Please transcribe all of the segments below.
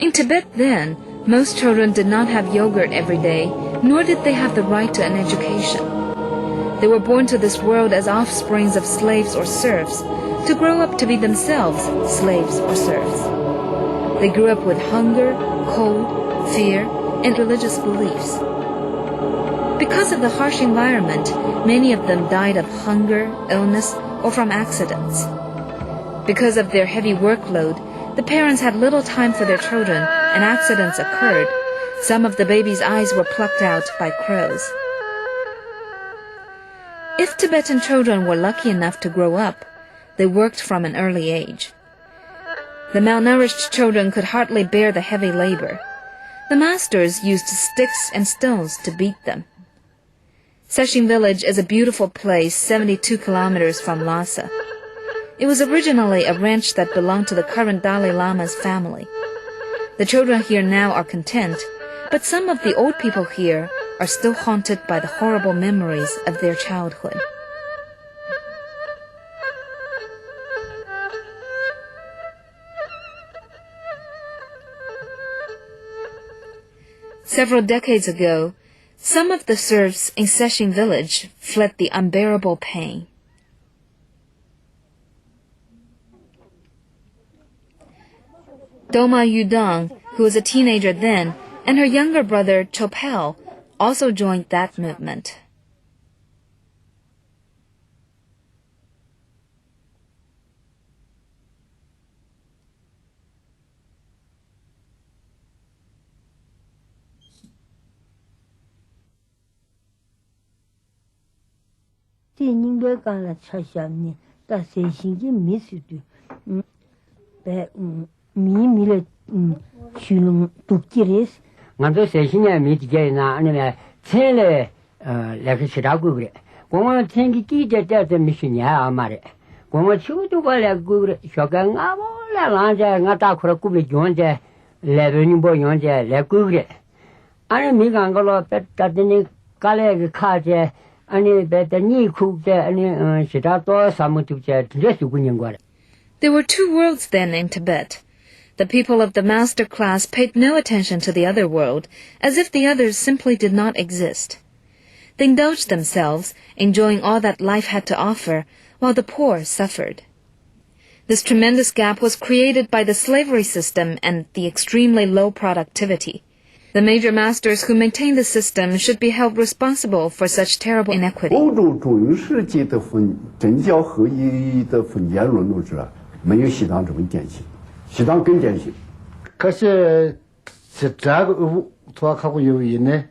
In Tibet then, most children did not have yogurt every day, nor did they have the right to an education. They were born to this world as offsprings of slaves or serfs, to grow up to be themselves slaves or serfs. They grew up with hunger, cold, fear, and religious beliefs. Because of the harsh environment, many of them died of hunger, illness, or from accidents. Because of their heavy workload, the parents had little time for their children, and accidents occurred. Some of the babies' eyes were plucked out by crows. If Tibetan children were lucky enough to grow up, they worked from an early age. The malnourished children could hardly bear the heavy labor. The masters used sticks and stones to beat them. Seching village is a beautiful place 72 kilometers from Lhasa. It was originally a ranch that belonged to the current Dalai Lama's family. The children here now are content, but some of the old people here are still haunted by the horrible memories of their childhood. Several decades ago, some of the serfs in Seching village fled the unbearable pain. Doma Yudong, who was a teenager then, and her younger brother Chopel also joined that movement. Ngando seshinya mitje na anime chele lek shiragu gre goma tengi ki de mishinya amare goma chudu bale gure shoga ngabo la lanja ngata khura kubi jonje leveni bo yonje le gure ani mi gangalo petadini kale khaje ani betani khuje ani shirato samutuje dresu gunyangware. There were two worlds then in Tibet. The people of the master class paid no attention to the other world, as if the others simply did not exist. They indulged themselves, enjoying all that life had to offer, while the poor suffered. This tremendous gap was created by the slavery system and the extremely low productivity. The major masters who maintained the system should be held responsible for such terrible inequity. 欧洲中世纪的政教合一的封建论路制没有西藏这么典型。 西藏更典型，可是这个托考过有因呢，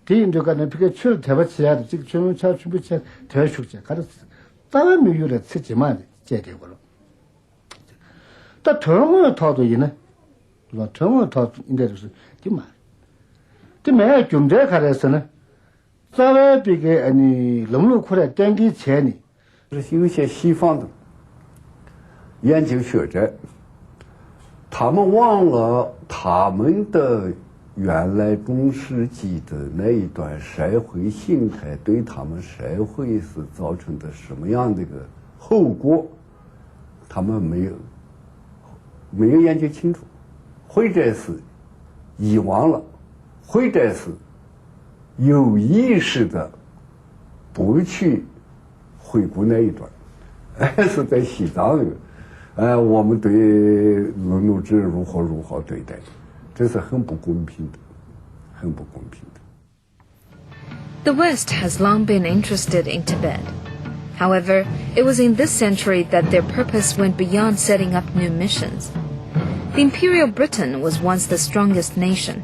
第一这个呢，这个去台湾起来的这个全部全部起台湾出去，可是当然没有了刺激嘛的解决过了。但台湾套的人呢，是吧？台湾套应该就是的嘛，的没军队开的是呢，在外边个你龙路过来点给钱呢，是有些西方的研究学者。 他们忘了他们的原来中世纪的那一段社会形态对他们社会是造成的什么样的一个后果，他们没有研究清楚，或者是遗忘了，或者是有意识的不去回顾那一段，是在西藏。 我们对农奴制如何对待，这是很不公平的，很不公平的。 The West has long been interested in Tibet. However, it was in this century that their purpose went beyond setting up new missions. The Imperial Britain was once the strongest nation.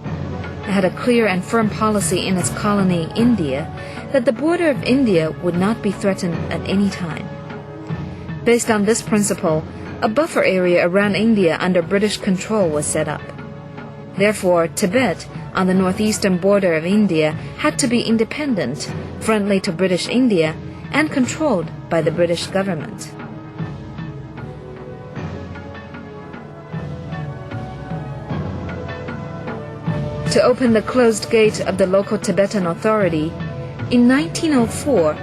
It had a clear and firm policy in its colony, India, that the border of India would not be threatened at any time. Based on this principle, a buffer area around India under British control was set up. Therefore, Tibet, on the northeastern border of India, had to be independent, friendly to British India, and controlled by the British government. To open the closed gate of the local Tibetan authority, in 1904,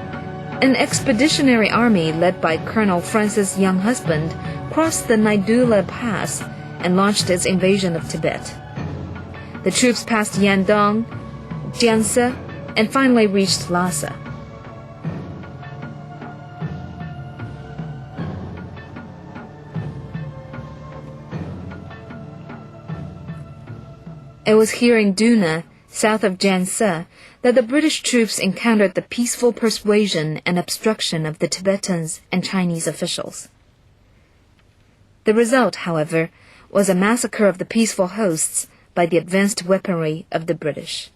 an expeditionary army led by Colonel Francis' young husband crossed the Naidula Pass and launched its invasion of Tibet. The troops passed Yandong, Jianse, and finally reached Lhasa. It was here in Duna, south of Jianse, that the British troops encountered the peaceful persuasion and obstruction of the Tibetans and Chinese officials. The result, however, was a massacre of the peaceful hosts by the advanced weaponry of the British.